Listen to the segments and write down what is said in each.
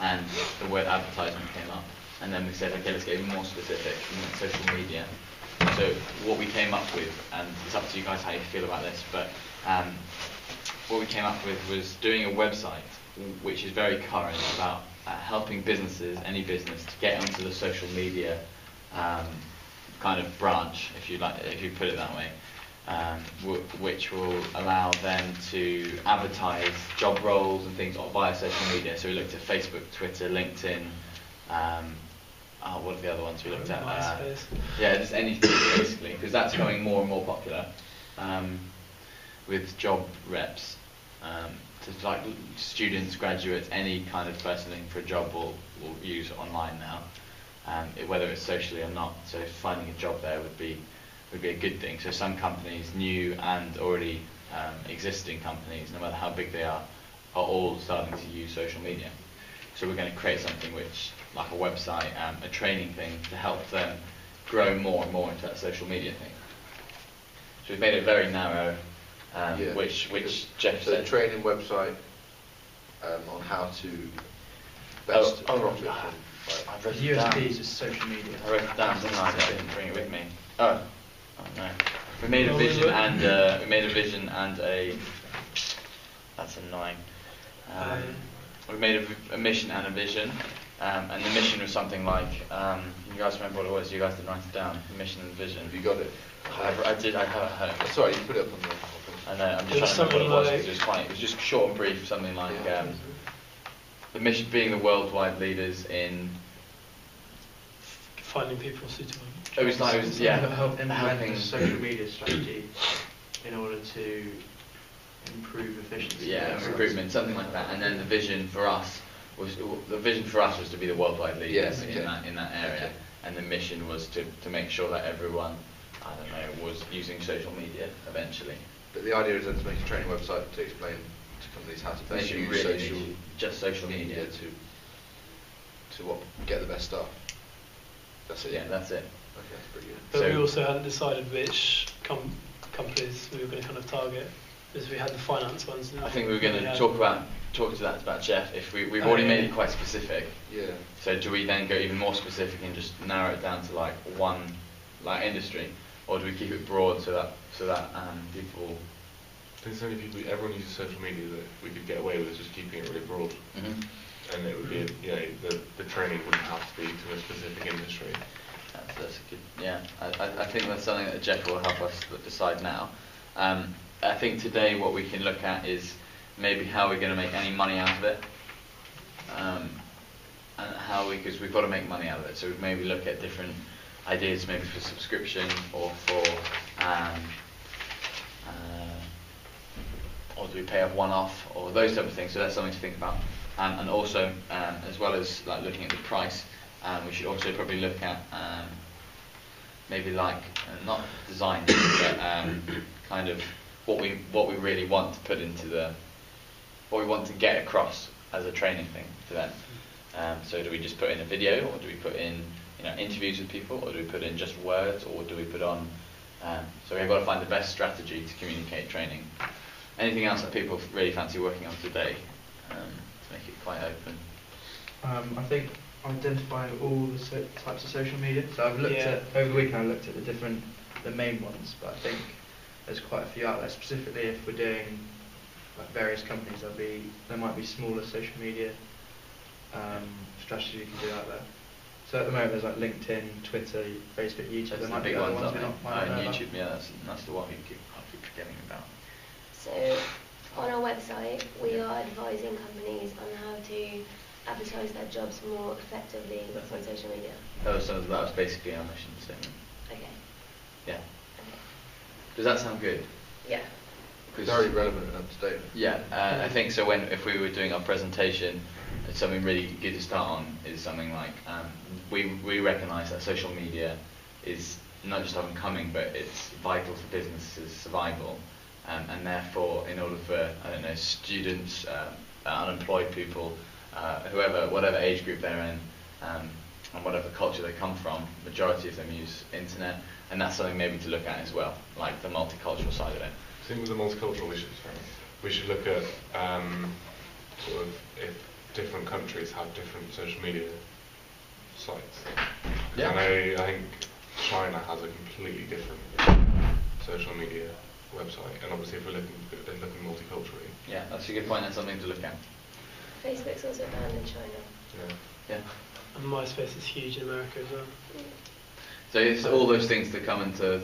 and the word advertisement came up. And then we said, okay, let's get even more specific, social media. So what we came up with, and it's up to you guys how you feel about this, but what we came up with was doing a website which is very current about helping businesses, any business, to get onto the social media kind of branch, if you put it that way, which will allow them to advertise job roles and things via social media. So we looked at Facebook, Twitter, LinkedIn. What are the other ones we looked at? Yeah, just anything basically, because that's becoming more and more popular with job reps. So like students, graduates, any kind of person looking for a job will use it online now, whether it's socially or not. So finding a job there would be a good thing. So some companies, new and already existing companies, no matter how big they are all starting to use social media. So we're going to create something which, like a website, a training thing to help them grow more and more into that social media thing. So we've made it very narrow, which Jeff said. A training website on how to best profit. I've written The it down. USP is just social media. I wrote it down, didn't I? I didn't bring it with me. Oh no. We made a vision and a. That's annoying. We made a mission and a vision, and the mission was something like. You guys remember what it was? You guys didn't write it down. The mission and vision. Have you got it? I did. I have it at home. Sorry, you put it up on the. I know. I'm just trying to remember what it was. It was just short and brief. Something like the mission being the worldwide leaders in finding people suitable. It was Implementing helping a social media strategy in order to improve efficiency. Yeah, recruitment, something like that. And then the vision for us was to be the worldwide leaders in that area. Okay. And the mission was to make sure that everyone, was using social media eventually. But the idea is then to make a training website to explain to companies how to best use social media to get the best stuff. That's it. Yeah, that's it. Okay, that's pretty good. But we also hadn't decided which companies we were going to kind of target, because we had the finance ones. I think we were going to talk to that about Jeff. If we've already made it quite specific. Yeah. So do we then go even more specific and just narrow it down to like one industry, or do we keep it broad so that people? I think so many people, everyone uses social media that we could get away with just keeping it really broad. Mm-hmm. And it would be, the training wouldn't have to be to a specific industry. That's a good, yeah. I think that's something that Jeff will help us decide now. I think today what we can look at is maybe how we're going to make any money out of it, and because we've got to make money out of it. So we maybe look at different ideas, maybe for subscription or for, or do we pay a one-off or those type of things. So that's something to think about. And also, as well as like looking at the price, we should also probably look at maybe like not design, but kind of what we really want to put into what we want to get across as a training thing to them. So do we just put in a video, or do we put in interviews with people, or do we put in just words, or do we put on? So we've got to find the best strategy to communicate training. Anything else that people really fancy working on today? To make it quite open. I think identifying all the types of social media. So I've looked at over the weekend. I looked at the main ones, but I think there's quite a few out there. Specifically, if we're doing like various companies, there might be smaller social media strategy you can do out there. So at the moment, there's like LinkedIn, Twitter, Facebook, YouTube. There might be other ones we not might know YouTube, about. that's the one we keep forgetting about. So on our website, we are advising companies on how to advertise their jobs more effectively on social media. That was basically our mission statement. Okay. Yeah. Okay. Does that sound good? Yeah. Very relevant and up to date. Yeah, I think so. If we were doing our presentation, something really good to start on is something like we recognise that social media is not just up and coming, but it's vital for businesses' survival, and therefore, in order for students, unemployed people, whatever age group they're in, and whatever culture they come from, majority of them use internet, and that's something maybe to look at as well, like the multicultural side of it. I think with the multicultural, we should look at sort of different countries have different social media sites. Yeah. I think China has a completely different social media website, and obviously if we're looking multiculturally. Yeah, that's a good point. That's something to look at. Facebook's also banned in China. Yeah. And MySpace is huge in America as well. So it's all those things that come into.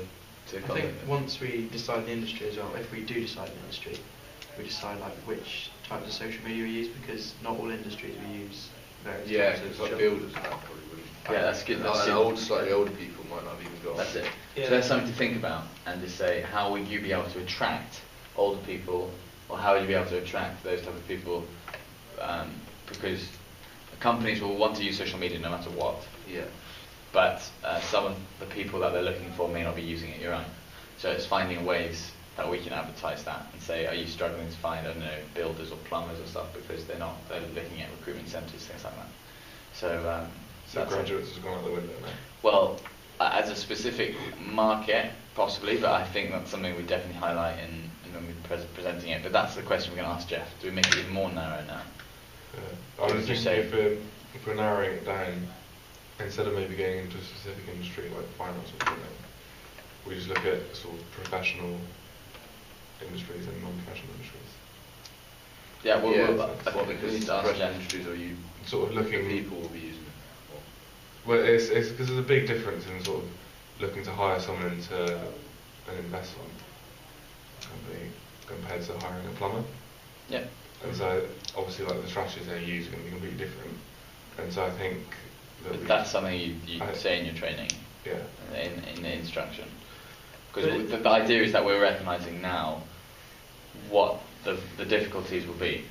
I think once we decide the industry as well, if we do decide the industry, we decide like which types of social media we use, because not all industries we use various types of because like social- builders now probably wouldn't. Yeah, that's good. That's And good. slightly older people might not have even got. That's it. Yeah. So that's something to think about, and to say, how would you be able to attract older people, or how would you be able to attract those type of people? Because companies will want to use social media no matter what. Yeah. But some of the people that they're looking for may not be using it your own. So it's finding ways that we can advertise that and say, are you struggling to find, I don't know, builders or plumbers or stuff, because they're looking at recruitment centres, things like that. So, So graduates has gone out the window now. well, as a specific market, possibly, but I think that's something we definitely highlight in when we're presenting it. But that's the question we're going to ask Jeff. Do we make it even more narrow now? I was thinking if we're narrowing it down, instead of maybe getting into a specific industry like finance or something, we just look at sort of professional industries and non-professional industries. Yeah, well, What because professional industries are you Sort of looking. people will be using it. Well, it's because there's a big difference in sort of looking to hire someone into an investment company compared to hiring a plumber. Yeah. And so obviously like the strategies they use are going to be completely different. And so I think that But that's something you say in your training, yeah. in the instruction. Because the idea is that we're recognising now what the difficulties will be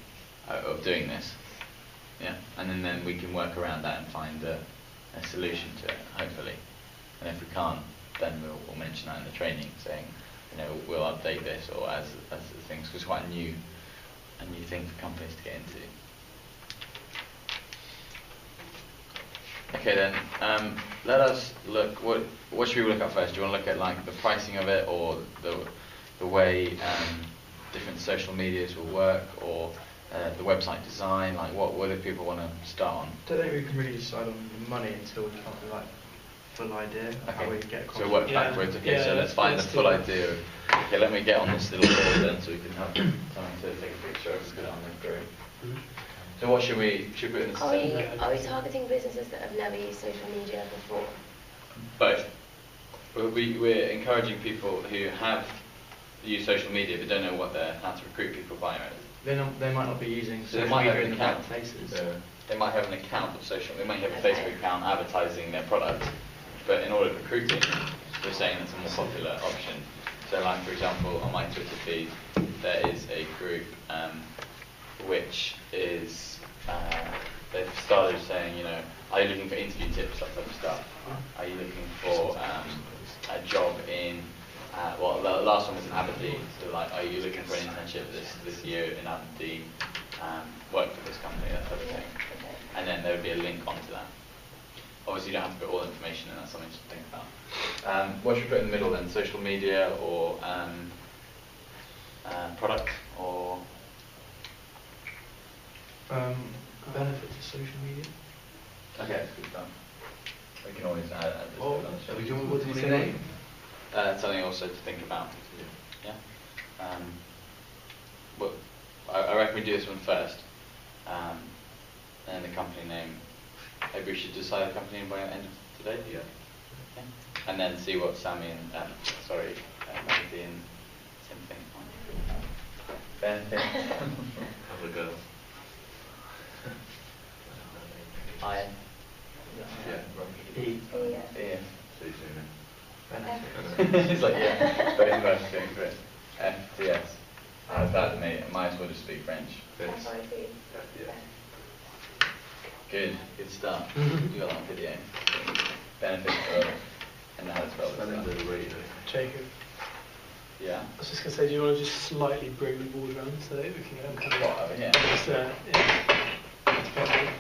of doing this. Yeah, and then we can work around that and find a solution to it, hopefully. And if we can't, then we'll mention that in the training, saying, you know, we'll update this, or as the things, because it's quite a new thing for companies to get into. Okay then, let us look. What should we look at first? Do you want to look at like the pricing of it, or the way different social medias will work, or the website design? Like what do people want to start on? I don't think we can really decide on the money until we come up with like full idea of how we get a So work backwards. Okay, so let's find the full idea. Okay, let me get on this little board then, so we can have time to take a picture of it on the screen. So what should we put in the center? Are we targeting businesses that have never used social media before? Both. We're encouraging people who have used social media but don't know how to recruit people via it. They might not be using So they social might have media an in the right account. places. They might have an account of social. They might have a Facebook account advertising their product, but in order to recruit it, we're saying it's a more popular option. So, like for example, on my Twitter feed, there is a group which is they've started saying, you know, are you looking for interview tips, that type of stuff? Are you looking for a job in well, the last one was in Aberdeen. So, like, are you looking for an internship this year in Aberdeen? Work for this company, that type of thing. And then there would be a link onto that. Obviously, you don't have to put all the information in. That's something to think about. What should we put in the middle then? Social media or product or benefits of social media. okay, that's good stuff. We can always add this. Are we doing what do you Say say? Something also to think about. Yeah. Well, I reckon we do this one first, and the company name. Maybe we should decide the company name by the end of today. Yeah. Okay. And then see what Sammy and Mandy and Tim think. Ben think. Have a go. Ian. Yeah. E. Ian. See you soon. Benefits. It's like, yeah, both of us doing Chris. FTS. How's that, mate? I might as well just speak French. FIT. Yeah. Good start. You got that video. Benefits of, and how to spell this stuff. Jacob, Yeah. I was just going to say, do you want to just slightly bring the board around so that we can get them kind of... What, over here? Just, yeah. That's perfect.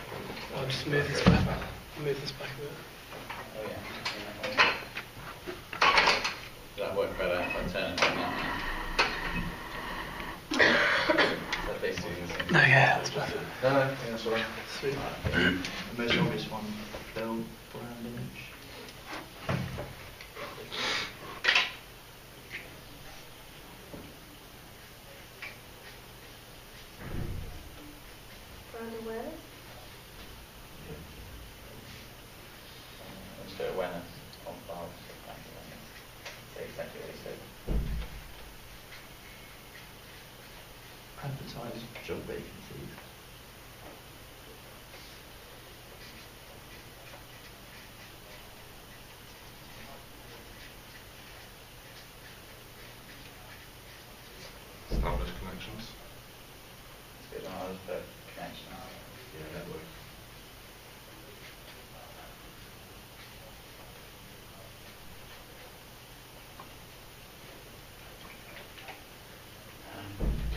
I'll just move this back. Move this back a bit. Oh yeah. Does that work better if I turn it like that? Is that tasting. No, yeah, that's better. No, I think that's all right. Sweet. The most obvious one, Phil, brand image. Brand awareness. Let's go awareness of our awareness. Say exactly what you said. Advertise job vacancies. Establish connections. Let's go down others, but connection. Yeah, network.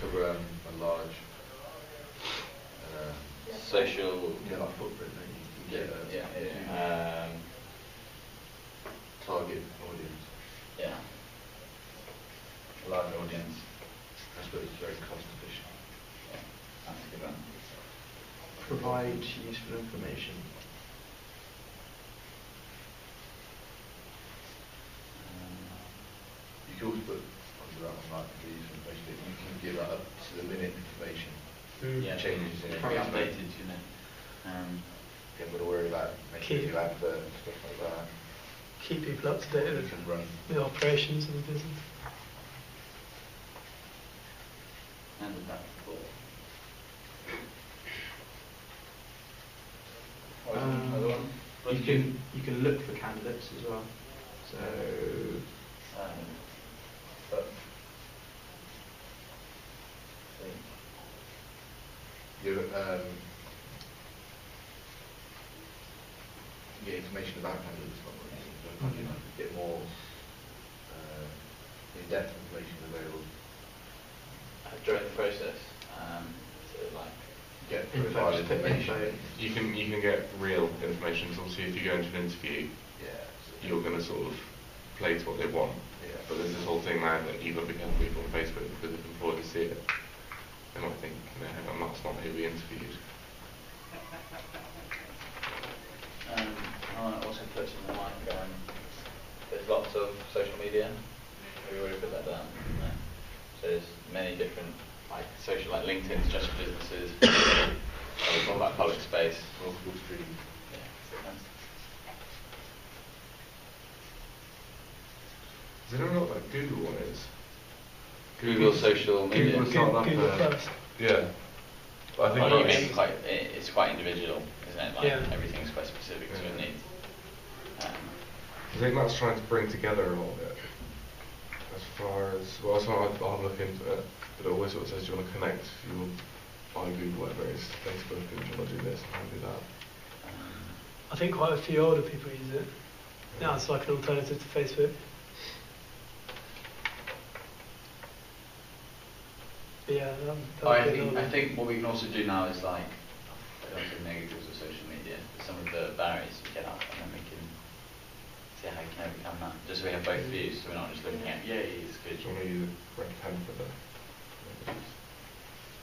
Cover a large Social. like footprint, then you can get target audience. Yeah. Large audience. I suppose it's very cost efficient. Yeah, that's a good one. Provide useful information. You can also put under that one like the useful information that you can give up to the minute information. Yeah, Changes in it. Very updated, you know. You haven't got to worry about making a new advert and stuff like that. Keep people up to date You with can run. the operations of the business. Handled that before. Another one? You can look for candidates as well. So But You get information about candidates, not really. You know, get more in-depth information available. during the process, so like Get info, profile just put information. info. You can get real information. So obviously, if you go into an interview, Yeah. you're going to sort of play to what they want. Yeah. But there's this whole thing now that you've got to be careful people on Facebook because if employers see it, they might think, you know, hang on, that's not who we interviewed. I also put something like there's lots of social media. Have you already put that down? No. So there's many different like social, like LinkedIn's just for businesses. We've got like public space. Multiple streams. Yeah, so that's- Does anyone know what that Google one is? Google social media. Google started up Google a- Plus. Yeah. But I think Well, you that's- mean it's quite individual, isn't it? Like Yeah. everything's quite specific to a Yeah. need. I think that's trying to bring together a lot of it. As far as, well, I'll have a look into it, but it always sort of says you want to connect your Google, whatever it is, Facebook, and you want to do this and do that. I think quite a few older people use it. Now it's like an alternative to Facebook. But yeah, I think what we can also do now is like, I don't think negatives of social media, some of the barriers we get up, and then we can see how you can overcome that. Just so we have both views, so we're not just looking at, yay, it's good. Do you want to use a red pen for the...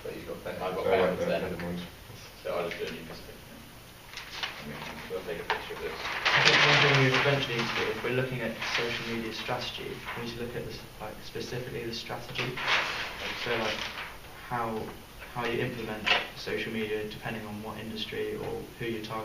But you've got I've got So I pens like that, then. never mind. So I'll just do a new piece of paper. We'll take a picture of this. I think one thing we eventually need to do, if we're looking at social media strategy, we need to look at this, like specifically the strategy. So like how you implement social media depending on what industry or who you target.